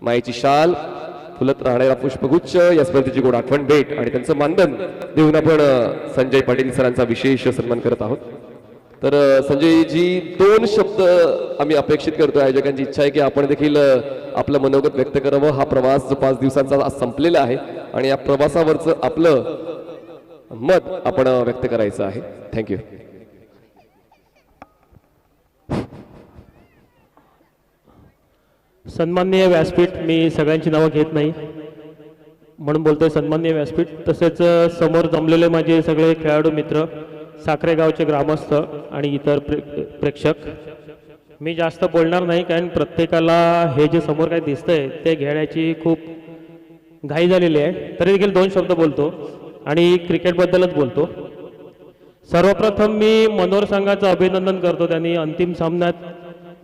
मायेची शाल फुलत राहणारा पुष्पगुच्छ या स्पर्धेची गोड आठवण भेट आणि त्यांचं मानधन देऊन आपण संजय पाटील सरांचा विशेष सन्मान करत आहोत. तर संजयजी 2 शब्द आम्ही अपेक्षित करतो. आयोजकांची इच्छा आहे की आपण देखील आपलं मनोगत व्यक्त करावं. हा प्रवास जो 5 दिवसांचा आज संपलेला आहे आणि या प्रवासावरचं आपलं मत आपण व्यक्त करायचं आहे. थँक्यू. सन्माननीय व्यासपीठ, मी सगळ्यांची नावं घेत नाही म्हणून बोलतोय सन्माननीय व्यासपीठ. तसेच समोर जमलेले माझे सगळे खेळाडू मित्र, साखरे गावचे ग्रामस्थ आणि इतर प्रेक्षक, मी जास्त बोलणार नाही कारण प्रत्येकाला हे जे समोर काय दिसतंय ते घेण्याची खूप घाई झालेली आहे. तरी देखील 2 शब्द बोलतो आणि क्रिकेटबद्दलच बोलतो. सर्वप्रथम मी मनोर संघाचं अभिनंदन करतो. त्यांनी अंतिम सामन्यात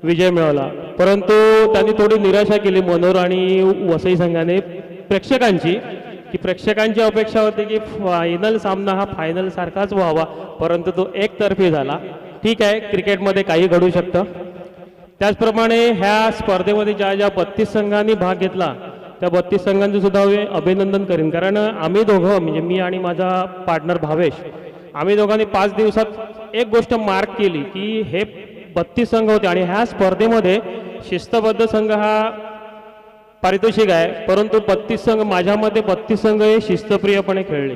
विजय मिळवला, परंतु त्यांनी थोडी निराशा केली मनोर आणि वसई संघाने प्रेक्षकांची, की प्रेक्षकांची अपेक्षा होती की फायनल सामना हा फायनल सारखाच व्हावा, परंतु तो एकतर्फी झाला. ठीक आहे, क्रिकेटमध्ये काही घडू शकतं. त्याचप्रमाणे ह्या स्पर्धेमध्ये ज्या ज्या 32 संघांनी भाग घेतला त्या 32 संघांचं सुद्धा मी अभिनंदन करेन. कारण आम्ही दोघं म्हणजे मी आणि माझा पार्टनर भावेश, आम्ही दोघांनी 5 दिवसात एक गोष्ट मार्क केली की हे 32 संघ होते आणि ह्या स्पर्धेमध्ये शिस्तबद्ध संघ हा पारितोषिक आहे, परंतु 32 संघ, माझ्या मते 32 संघ हे शिस्तप्रियपणे खेळले.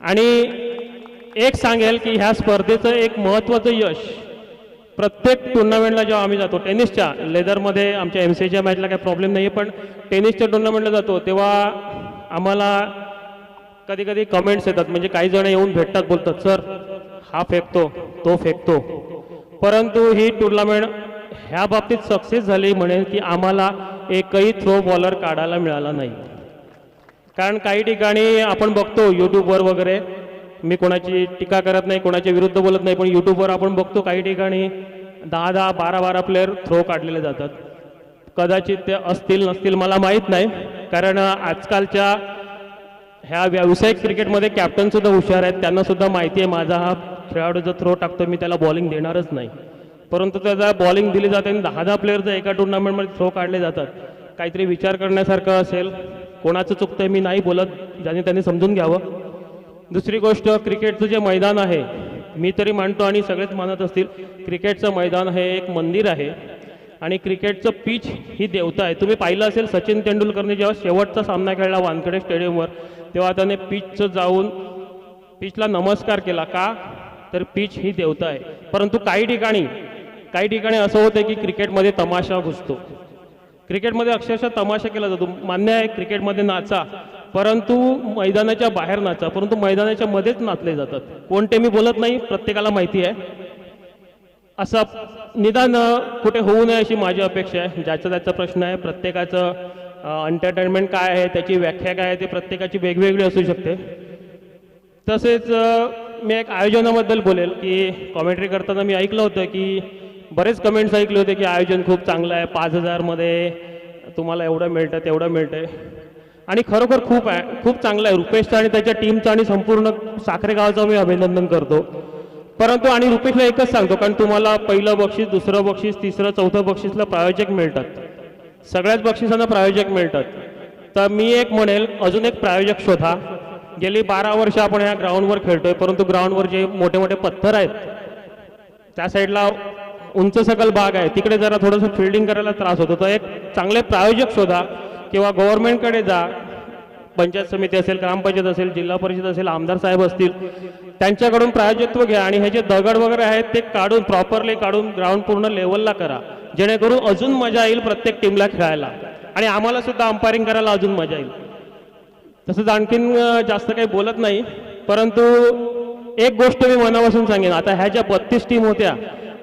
आणि एक सांगेल की ह्या स्पर्धेचं एक महत्त्वाचं यश, प्रत्येक टुर्नामेंटला जेव्हा आम्ही जातो, टेनिसच्या लेदरमध्ये आमच्या MCAच्या मॅचला काही प्रॉब्लेम नाही आहे, पण टेनिसच्या टुर्नामेंटला जातो तेव्हा आम्हाला कधी कधी कमेंट्स येतात. म्हणजे काही जण येऊन भेटतात, बोलतात सर हा फेकतो तो फेकतो, परंतु ही टुर्नामेंट ह्या बाबतीत सक्सेस झाली म्हणेल की आम्हाला एकही थ्रो बॉलर काढायला मिळाला नाही. कारण काही ठिकाणी आपण बघतो यूट्यूबवर वगैरे, मी कोणाची टीका करत नाही, कोणाच्या विरुद्ध बोलत नाही, पण यूट्यूबवर आपण बघतो काही ठिकाणी 10-10, 12-12 प्लेयर थ्रो काढलेले जातात. कदाचित ते असतील नसतील मला माहीत नाही, कारण आजकालच्या ह्या व्यावसायिक क्रिकेटमध्ये कॅप्टनसुद्धा हुशार आहेत, त्यांना सुद्धा माहिती आहे माझा हा खेळाडू जर थ्रो टाकतो मी त्याला बॉलिंग देणारच नाही, परंतु त्याला बॉलिंग दिली जाते आणि 10-10 प्लेयर जर एका टुर्नामेंटमध्ये थ्रो काढले जातात. काहीतरी विचार करण्यासारखं असेल. कोणाचं चुकतंय मी नाही बोलत, ज्याने त्यांनी समजून घ्यावं. दुसरी गोष्ट, क्रिकेटचं जे मैदान आहे, मी तरी मानतो आणि सगळेच मानत असतील, क्रिकेटचं मैदान हे एक मंदिर आहे आणि क्रिकेटचं पिच ही देवता आहे. तुम्ही पाहिलं असेल सचिन तेंडुलकरने जेव्हा शेवटचा सामना खेळला वानखेडे स्टेडियमवर, तेव्हा त्याने पिचचं जाऊन पिचला नमस्कार केला. का तर पिच ही देवता आहे. परंतु काही ठिकाणी असं होतं की क्रिकेटमध्ये तमाशा घुसतो. क्रिकेटमध्ये अक्षरशः तमाशा केला जातो. मान्य आहे क्रिकेटमध्ये नाचा, परंतु मैदानाच्या बाहेर नाचा, परंतु मैदानाच्या मध्येच नाचले जातात. कोणते मी बोलत नाही, प्रत्येकाला माहिती आहे. असं निदान कुठे होऊ नये अशी माझी अपेक्षा आहे. ज्याचा त्याचा प्रश्न आहे. प्रत्येकाचं एंटरटेनमेंट काय आहे, त्याची व्याख्या काय आहे, ते प्रत्येकाची वेगवेगळी असू शकते. तसेच मी एक आयोजनाबद्दल बोलेल की कॉमेंट्री करताना मी ऐकलं होतं की बरेच कमेंट्स ऐकले होते की आयोजन खूप चांगलं आहे, 5000मध्ये तुम्हाला एवढं मिळतं तेवढं मिळतं, आणि खरोखर खूप चांगलं आहे. रुपेशचं आणि त्याच्या टीमचं आणि संपूर्ण साखरे गावाचं मी अभिनंदन करतो. परंतु आणि रुपेशला एकच सांगतो, कारण तुम्हाला पहिलं बक्षीस, दुसरं बक्षीस, तिसरं, चौथं बक्षीसला प्रायोजक मिळतात, सगळ्याच बक्षिसांना प्रायोजक मिळतात. तर मी एक म्हणेल, अजून एक प्रायोजक शोधा. गेली 12 वर्ष आपण ह्या ग्राउंडवर खेळतोय, परंतु ग्राउंडवर जे मोठे मोठे पत्थर आहेत त्या साईडला उंच सकल भाग आहे, तिकडे जरा थोडंसं फिल्डिंग करायला त्रास होतो. तर एक चांगले प्रायोजक शोधा किंवा गव्हर्नमेंटकडे जा, पंचायत समिती असेल, ग्रामपंचायत असेल, जिल्हा परिषद असेल, आमदार साहेब असतील, त्यांच्याकडून प्रायोजकत्व घ्या आणि हे जे दगड वगैरे आहेत ते काढून, प्रॉपरली काढून ग्राउंड पूर्ण लेवलला करा, जेणेकरून अजून मजा येईल प्रत्येक टीमला खेळायला आणि आम्हाला सुद्धा अंपायरिंग करायला अजून मजा येईल. तसंच आणखीन जास्त काही बोलत नाही, परंतु एक गोष्ट मी मनापासून सांगेन. आता ह्या ज्या 32 टीम होत्या,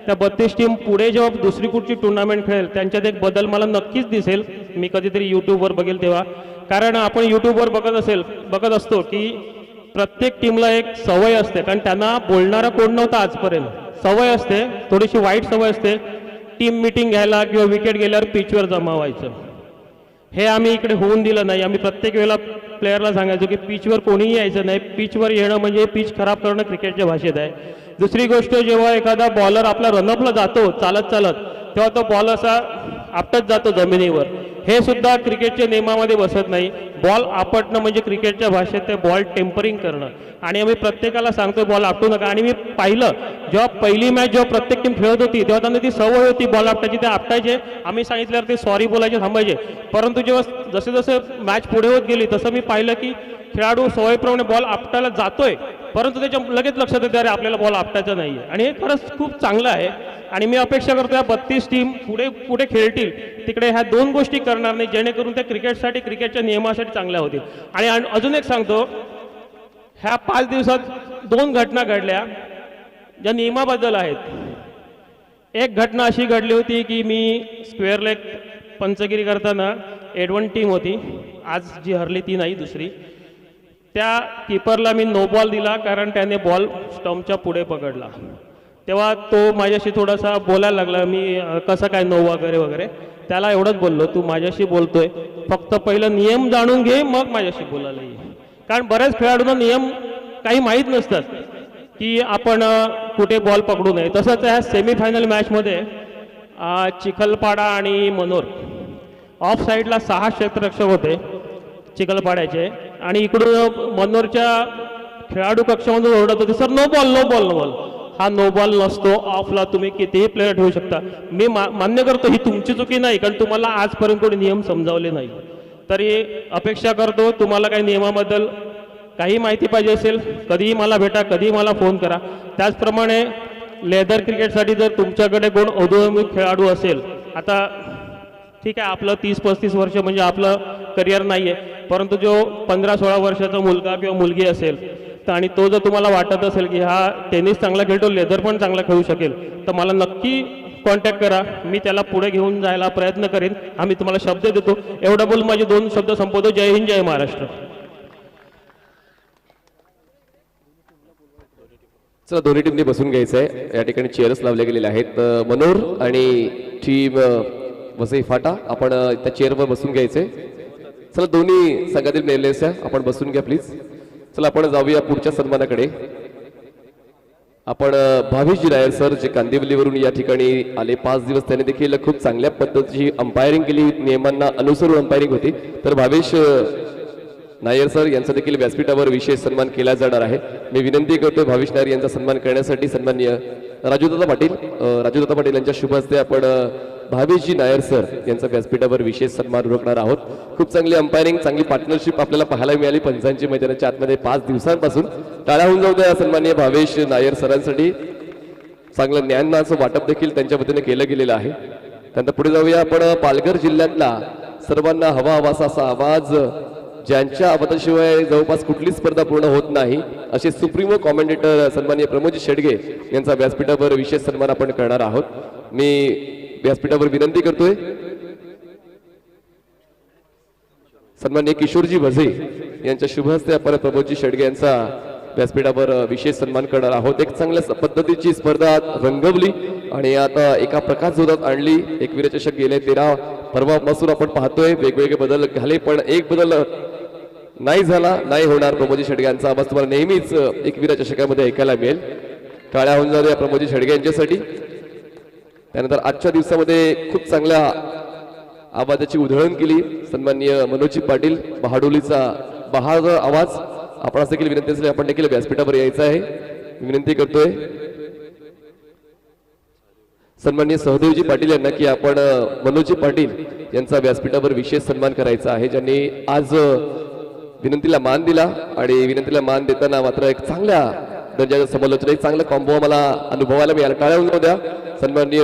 त्या 32 टीम पुढे जेव्हा दुसरी कुठची टुर्नामेंट खेळेल त्यांच्यात एक बदल मला नक्कीच दिसेल. मी कधीतरी यूट्यूबवर बघेल तेव्हा, कारण आपण यूट्यूबवर बघत असतो की प्रत्येक टीमला एक सवय असते, कारण त्यांना बोलणारा कोण नव्हता आजपर्यंत. सवय असते, थोडीशी वाईट सवय असते, टीम मीटिंग घ्यायला किंवा विकेट गेल्यावर पिचवर जमा व्हायचं. हे आम्ही इकडे होऊन दिलं नाही. आम्ही प्रत्येक वेळेला प्लेयरला सांगायचो की पिचवर कोणीही यायचं नाही, पिचवर येणं म्हणजे पिच खराब करणं क्रिकेटच्या भाषेत आहे. दुसरी गोष्ट, जेव्हा एखादा बॉलर आपला रनअपला जातो चालत चालत, तेव्हा तो बॉल असा आपटत जातो जमिनीवर, हे सुद्धा क्रिकेटच्या नियमामध्ये बसत नाही. बॉल आपटणं म्हणजे क्रिकेटच्या भाषेत ते बॉल टेम्परिंग करणं. आणि आम्ही प्रत्येकाला सांगतो बॉल आपटू नका. आणि मी पाहिलं जेव्हा पहिली मॅच जेव्हा प्रत्येक टीम खेळत होती तेव्हा त्यांना ती सवय होती बॉल आपटायची, ते आपटायचे. आम्ही सांगितल्यावर ते सॉरी बोलायचे, थांबायचे. परंतु जेव्हा जसे जसे मॅच पुढे होत गेली तसं मी पाहिलं की खेळाडू सवयीप्रमाणे बॉल आपटायला जातोय, परंतु त्याच्या लगेच लक्षात येते अरे आपल्याला बॉल आपटायचा नाही आहे. आणि हे खरंच खूप चांगलं आहे. आणि मी अपेक्षा करतो या 32 टीम पुढे पुढे खेळतील तिकडे ह्या दोन गोष्टी करणार नाही, जेणेकरून त्या क्रिकेटसाठी क्रिकेटच्या नियमासाठी चांगल्या होतील. आणि अजून एक सांगतो, ह्या 5 दिवसात 2 घटना घडल्या ज्या नियमाबद्दल आहेत. एक घटना अशी घडली होती की मी स्क्वेअर लेग पंचगिरी करताना एडवन टीम होती, आज जी हरली ती नाही दुसरी, त्या कीपरला मी नो बॉल दिला कारण त्याने बॉल स्टंपच्या पुढे पकडला. तेव्हा तो माझ्याशी थोडासा बोलायला लागला, मी कसं काय नो वगैरे वगैरे. त्याला एवढंच बोललो, तू माझ्याशी बोलतोय फक्त पहिलं नियम जाणून घे मग माझ्याशी बोलायला ये. कारण बऱ्याच खेळाडूंना नियम काही माहीत नसतात की आपण कुठे बॉल पकडू नये. तसंच ह्या सेमीफायनल मॅचमध्ये चिखलपाडा आणि मनोर ऑफ साईडला 6 क्षेत्ररक्षक होते चिखलपाड्याचे, आणि इकडून मनोरच्या खेळाडू कक्षामधून ओरडत होते sir no ball no ball no ball. हा नो बॉल नसतो, ऑफला तुम्ही कितीही प्लेयर ठेवू शकता. मी मान्य करतो ही तुमची चुकी नाही, कारण तुम्हाला आजपर्यंत कोणी नियम समजावले नाही. तरी अपेक्षा करतो तुम्हाला काही नियमाबद्दल काही माहिती पाहिजे असेल कधीही मला भेटा, कधीही मला फोन करा. त्याचप्रमाणे लेदर क्रिकेटसाठी जर तुमच्याकडे कोण अधोमुख खेळाडू असेल, आता ठीक आहे आपलं 30-35 वर्ष म्हणजे आपलं करिअर नाही आहे, परंतु जो 15-16 वर्षाचा मुलगा किंवा मुलगी असेल तर आणि तो जर तुम्हाला वाटत असेल की हा टेनिस चांगला खेळतो, लेदर पण चांगला खेळू शकेल, तर मला नक्की कॉन्टॅक्ट करा. मी त्याला पुढे घेऊन जायला प्रयत्न करेन. आम्ही तुम्हाला शब्द देतो. एवढं बोलून माझे 2 शब्द संपवतो. जय हिंद, जय महाराष्ट्र. चला दोन्ही टीमने बसून घ्यायचं आहे. या ठिकाणी चेअर्स लावले गेलेले आहेत. मनोर आणि टीम वसई फाटा आपण त्या चेअरवर बसून घ्यायचे. चला दोन्ही संघातील निर्णय आपण बसून घ्या प्लीज. चला आपण जाऊया पुढच्या सन्मानाकडे. आपण भावेशजी नायर सर जे कांदिवलीवरून या ठिकाणी आले. 5 दिवस त्यांनी देखील खूप चांगल्या पद्धतीची अंपायरिंग केली, नियमांना अनुसरून अंपायरिंग होती. तर भावेश नायर सर यांचा देखील व्यासपीठावर विशेष सन्मान केला जाणार आहे. मी विनंती करतो भावेश नायर यांचा सन्मान करण्यासाठी सन्माननीय राजूदादा पाटील यांच्या शुभ हस्ते आपण भावेशजी नायर सर यांचा व्यासपीठावर विशेष सन्मान उरकणार आहोत. खूप चांगली अंपायरिंग, चांगली पार्टनरशिप आपल्याला पाहायला मिळाली पंचांची मैदानाच्या आतमध्ये 5 दिवसांपासून. टाळ्या होऊन जाऊ द्या सन्माननीय भावेश नायर सरांसाठी. चांगलं ज्ञानाचं वाटप देखील त्यांच्या वतीने केलं गेलेलं आहे. त्यानंतर पुढे जाऊया आपण पालघर जिल्ह्यातला सर्वांना हवा हवासा असा आवाज, ज्यांच्या आवाजाशिवाय जवळपास कुठली स्पर्धा पूर्ण होत नाही, असे सुप्रीमो कॉमेंटेटर सन्माननीय प्रमोद शेडगे यांचा व्यासपीठावर विशेष सन्मान आपण करणार आहोत. मी व्यासपीठावर विनंती करतोय सन्माननीय किशोरजी भजे यांच्या शुभ हस्ते आपण प्रमोदजी शेडगे यांचा व्यासपीठावर विशेष सन्मान करणार आहोत. एक चांगल्या पद्धतीची स्पर्धा रंगवली आणि आता एका प्रकाश जोरात आणली. एकविर चषक गेले 13 पर्वापासून आपण पाहतोय वेगवेगळे बदल झाले, पण एक बदल नाही झाला, नाही होणार. प्रमोदजी शेडगे यांचा आवाज तुम्हाला नेहमीच एकविर चषकामध्ये ऐकायला मिळेल. टाळ्या होऊन जाऊया प्रमोदजी शेडगे यांच्यासाठी. त्यानंतर आजच्या दिवसामध्ये खूप चांगल्या आवाजाची उधळण केली सन्माननीय मनोजी पाटील बहाडोलीचा बहार आवाज. आपण देखील विनंती असेल आपण देखील व्यासपीठावर यायचं आहे. विनंती करतोय सन्माननीय सहदेवजी पाटील यांना की आपण मनोजी पाटील यांचा व्यासपीठावर विशेष सन्मान करायचा आहे, ज्यांनी आज विनंतीला मान दिला. आणि विनंतीला मान देताना मात्र एक चांगल्या दर्जाचं समालोचन, एक चांगला कॉम्बो मला अनुभवायला मिळाला. टाळ्या होऊन द्या सन्माननीय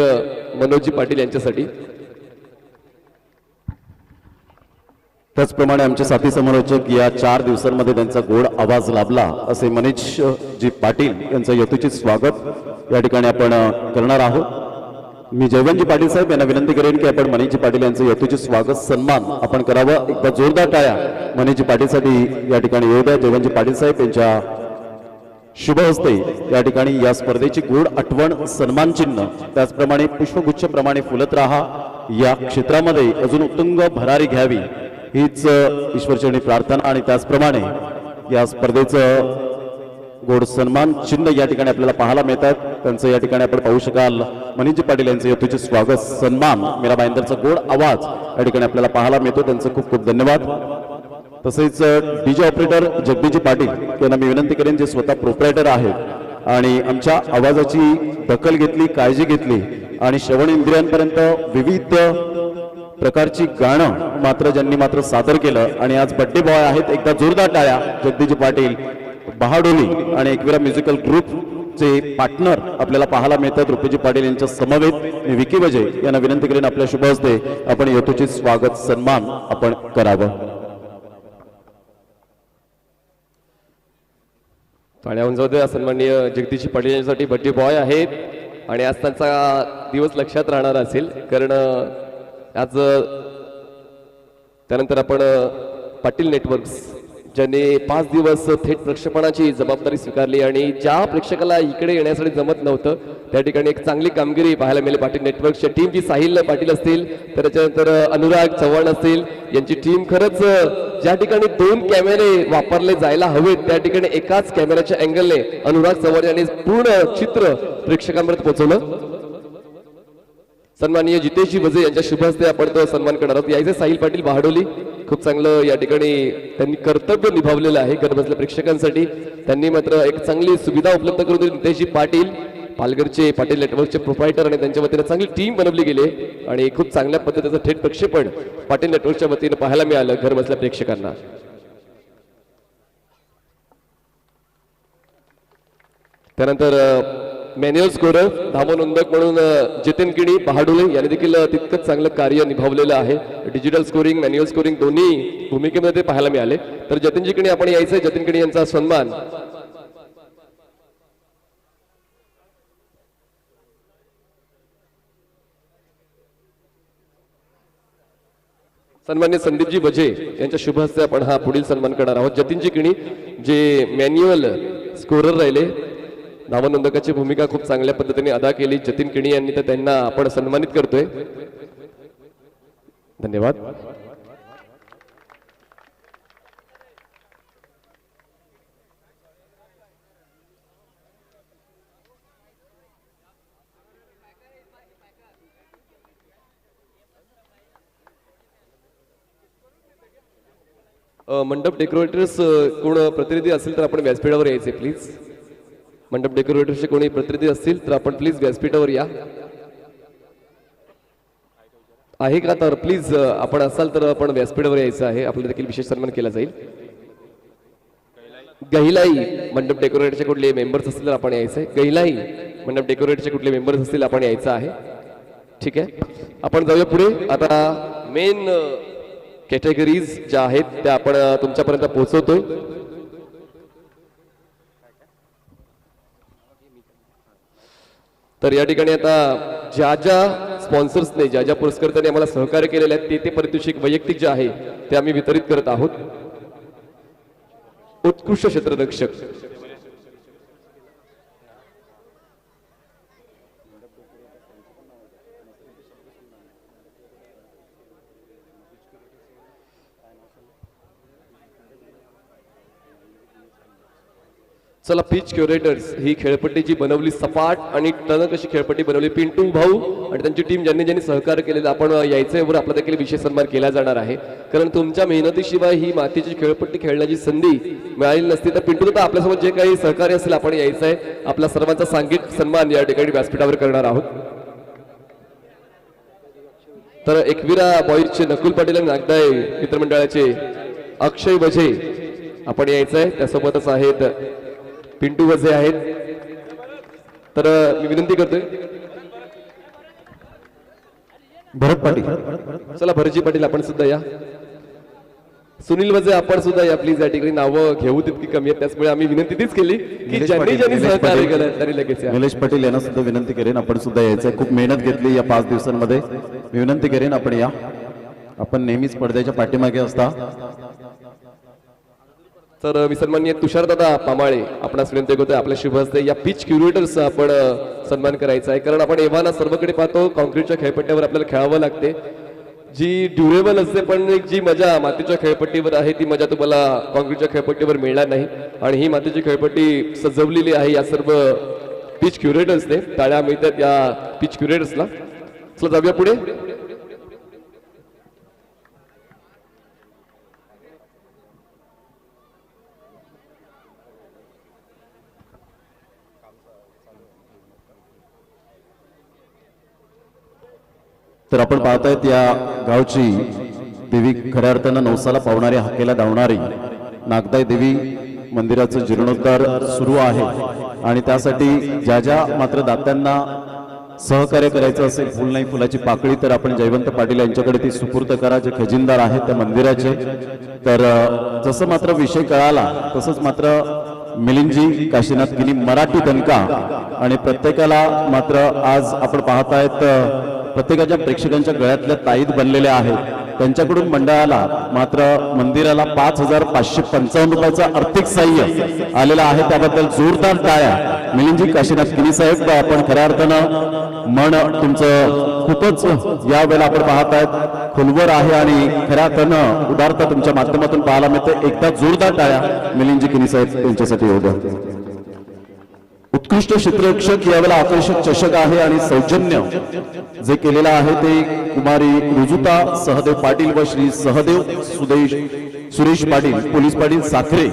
मनोजी पाटील यांच्यासाठी. त्याचप्रमाणे आमचे साथी समालोचक या 4 दिवसांमध्ये त्यांचा गोड आवाज लाभला असे मनीषजी पाटील यांचं यथोचित स्वागत या ठिकाणी आपण करणार आहोत. मी जयवंतजी पाटील साहेब यांना विनंती करेन की आपण मनीषजी पाटील यांचं यथोचित स्वागत सन्मान आपण करावं. एकदा जोरदार टाळ्या मनीषजी पाटीलसाठी या ठिकाणी येऊ द्या. जयवंतजी पाटील साहेब यांच्या शुभ हस्ते या ठिकाणी या स्पर्धेची गोड आठवण सन्मान चिन्ह, त्याचप्रमाणे पुष्पगुच्छ प्रमाणे फुलत राहा. या क्षेत्रामध्ये अजून उत्तुंग भरारी घ्यावी हीच ईश्वरचरणी प्रार्थना. आणि त्याचप्रमाणे या स्पर्धेचं गोड सन्मान चिन्ह या ठिकाणी आपल्याला पाहायला मिळतात. त्यांचं या ठिकाणी आपण पाहू शकाल मनीषजी पाटील यांचं यथोचित स्वागत सन्मान मेरा भाईंदरचा गोड आवाज या ठिकाणी आपल्याला पाहायला मिळतो. त्यांचं खूप खूप धन्यवाद. तसेच डीजे ऑपरेटर जगदीशजी पाटील यांना मी विनंती करेन जे स्वतः प्रोप्रायटर आहेत आणि आमच्या आवाजाची दखल घेतली, काळजी घेतली आणि श्रवण इंद्रियांपर्यंत विविध प्रकारची गाणं ज्यांनी सादर केलं आणि आज बड्डे बॉय आहेत. एकदा जोरदार टाळ्या जगदीशजी पाटील, बहाडोली आणि एकविरा म्युझिकल ग्रुपचे पार्टनर आपल्याला पाहायला मिळतात. रुपेजी पाटील यांच्या समवेत मी विकी वजे यांना विनंती करेन आपल्या शुभ हस्ते आपण यथोचित स्वागत सन्मान आपण करावं. ठाण्याहून जाऊ द्या. सन्माननीय जगदीश पाटील यांच्यासाठी बड्डे बॉय आहेत आणि आज त्यांचा दिवस लक्षात राहणार असेल कारण आज त्यानंतर आपण पाटील नेटवर्क्स ज्यांनी 5 दिवस थेट प्रक्षेपणाची जबाबदारी स्वीकारली आणि ज्या प्रेक्षकाला इकडे येण्यासाठी जमत नव्हतं त्या ठिकाणी एक चांगली कामगिरी पाहायला मिळाली. पाटील नेटवर्कच्या टीमची साहिल पाटील असतील, त्याच्यानंतर अनुराग चव्हाण असतील, यांची टीम खरंच ज्या ठिकाणी 2 कॅमेरे वापरले जायला हवेत त्या ठिकाणी एकाच कॅमेऱ्याच्या अँगलने अनुराग चव्हाण यांनी पूर्ण चित्र प्रेक्षकांपर्यंत पोहोचवलं. सन्माननीय जितेशजी वजे यांच्या शुभ हस्ते आपण तो सन्मान करणार आहोत. यायचे साहिल पाटील बहाडोली खूप चांगलं या ठिकाणी त्यांनी कर्तव्य निभावलेलं आहे घर बसल्या प्रेक्षकांसाठी. त्यांनी मात्र एक चांगली सुविधा उपलब्ध करून दिली. नितेशजी पाटील पालघरचे पाटील नेटवर्कचे प्रोप्रायटर आणि त्यांच्या वतीने चांगली टीम बनवली गेली आणि खूप चांगल्या पद्धतीचं थेट प्रक्षेपण पाटील नेटवर्कच्या वतीने पाहायला मिळालं घर बसल्या प्रेक्षकांना. त्यानंतर मॅन्युअल स्कोरर धावनोंदक म्हणून जितेन किणी बहाडोले यांनी देखील तितकंच चांगलं कार्य निभावलेलं आहे. डिजिटल स्कोरिंग मॅन्युअल स्कोरिंग दोन्ही भूमिकेमध्ये ते पाहायला मिळाले. तर जतीनजी किणी आपण यायचंय. जतीन किणी यांचा सन्मान सन्मान्य संदीपजी वजे यांच्या शुभ हस्ते आपण हा पुढील सन्मान करणार आहोत. जतीनजी किणी जे मॅन्युअल स्कोरर राहिले, नावनोंदकाची भूमिका खूप चांगल्या पद्धतीने अदा केली जतीन किणी यांनी, तर त्यांना आपण सन्मानित करतोय. धन्यवाद. मंडप डेकोरेटर्स कोण प्रतिनिधी असेल तर आपण व्यासपीठावर यायचे प्लीज. मंडप डेकोरेटरचे कोणी प्रतिनिधी असतील तर आपण प्लीज व्यासपीठावर या. आहे का? तर प्लीज आपण असाल तर आपण व्यासपीठावर यायचं आहे. आपल्याला देखील विशेष सन्मान केला जाईल. गहिलाई मंडप डेकोरेटरचे कुठले मेंबर्स असतील तर आपण यायचंय. गहिलाई मंडप डेकोरेटरचे कुठले मेंबर्स असतील आपण यायचं आहे. ठीक आहे, आपण जाऊया पुढे. आता मेन कॅटेगरीज ज्या आहेत त्या आपण तुमच्यापर्यंत पोहोचवतोय. तर या ठिकाणी आता ज्या स्पॉन्सर्सने ज्या पुरस्कर्त्यांनी आम्हाला सहकार्य केलेले आहेत ते पारितोषिक वैयक्तिक जे आहे ते आम्ही वितरित करत आहोत. उत्कृष्ट क्षेत्ररक्षक चला पिच क्युरेटर्स ही खेळपट्टी जी बनवली सपाट आणि टणक अशी खेळपट्टी बनवली पिंटू भाऊ आणि त्यांची टीम ज्यांनी सहकार्य केलेलं आपण यायचंय वर आपला देखील विशेष सन्मान केला जाणार आहे. कारण तुमच्या मेहनतीशिवाय ही मातीची खेळपट्टी खेळण्याची संधी मिळाली नसती. तर पिंटू तर आपल्यासोबत जे काही सहकार्य असेल आपण यायचंय. आपला सर्वांचा सांघिक सन्मान या ठिकाणी व्यासपीठावर करणार आहोत. तर एकविरा बॉईजचे नकुल पाटील आणि नागदाय मित्रमंडळाचे अक्षय वजे आपण यायचंय. त्यासोबतच आहेत पिंटू वजे आहेत. तर मी विनंती करतोय भरत पाटील. चला भरतजी पाटील आपण सुद्धा या. सुनील वजे आपण सुद्धा या प्लीज. या ठिकाणी नावं घेऊ तितकी कमी आहेत त्याचमुळे आम्ही विनंती तीच केली की ज्यांनी सहकार्य केलं त्यांनी लगेच या. निलेश पाटील यांना सुद्धा विनंती करेन आपण सुद्धा यायचं. खूप मेहनत घेतली या 5 दिवसांमध्ये. मी विनंती करेन आपण या. आपण नेहमीच पडद्याच्या पाठीमागे असता. तर मी सन्माननीय तुषारदादा पामाळे आपणास विनंती करतोय आपल्या शुभ हस्ते या पिच क्युरेटर्स आपण सन्मान करायचा आहे. कारण आपण एव्हाना सर्वकडे पाहतो कॉन्क्रीटच्या खेळपट्ट्यावर आपल्याला खेळावं लागते. जी ड्युरेबल असते, पण एक जी मजा मातीच्या खेळपट्टीवर आहे ती मजा तुम्हाला कॉन्क्रीटच्या खेळपट्टीवर मिळणार नाही. आणि ही मातीची खेळपट्टी सजवलेली आहे या सर्व पिच क्युरेटर्सने. टाळ्या मिळतात या पिच क्युरेटर्सला. चला जाऊया पुढे. तर आपण पाहतायत या गावची देवी खऱ्या अर्थानं नवसाला पावणारी, हाकेला धावणारी नागदाई देवी मंदिराचं जीर्णोद्धार सुरू आहे. आणि त्यासाठी ज्या ज्या मात्र दात्यांना सहकार्य करायचं असेल, फुल नाही फुलाची पाकळी, तर आपण जयवंत पाटील यांच्याकडे ती सुपूर्द करा, जे खजिनदार आहेत त्या मंदिराचे. तर जसं मात्र विषय कळाला तसंच मात्र मिलिंदजी काशीनाथ गिनी मराठी दणका. आणि प्रत्येकाला मात्र आज आपण पाहतायत प्रत्येकाच्या प्रेक्षकांच्या गळ्यातल्या ताईत बनलेल्या आहेत. त्यांच्याकडून मंडळाला मात्र मंदिराला 5,555 रुपयाचं आर्थिक सहाय्य आलेलं आहे. त्याबद्दल जोरदार टाळ्या मिलिंदजी काशीनाथ गिनी साहेब. आपण खऱ्या अर्थानं मन तुमचं खूपच या वेळेला आपण पाहतायत खोलवर आहे आणि खऱ्या अर्थानं उदारता तुमच्या माध्यमातून पाहायला मिळते. एकदा जोरदार टाळ्या मिलिंदजी गिनी साहेब यांच्यासाठी होऊ द्या. उत्कृष्ट क्षेत्ररक्षक यावेळेला आकर्षक चषक आहे आणि सौजन्य जे केलेलं आहे ते कुमारी रुजुता सहदेव पाटील व श्री सहदेव सुरेश पाटील पोलीस पाटील साखरे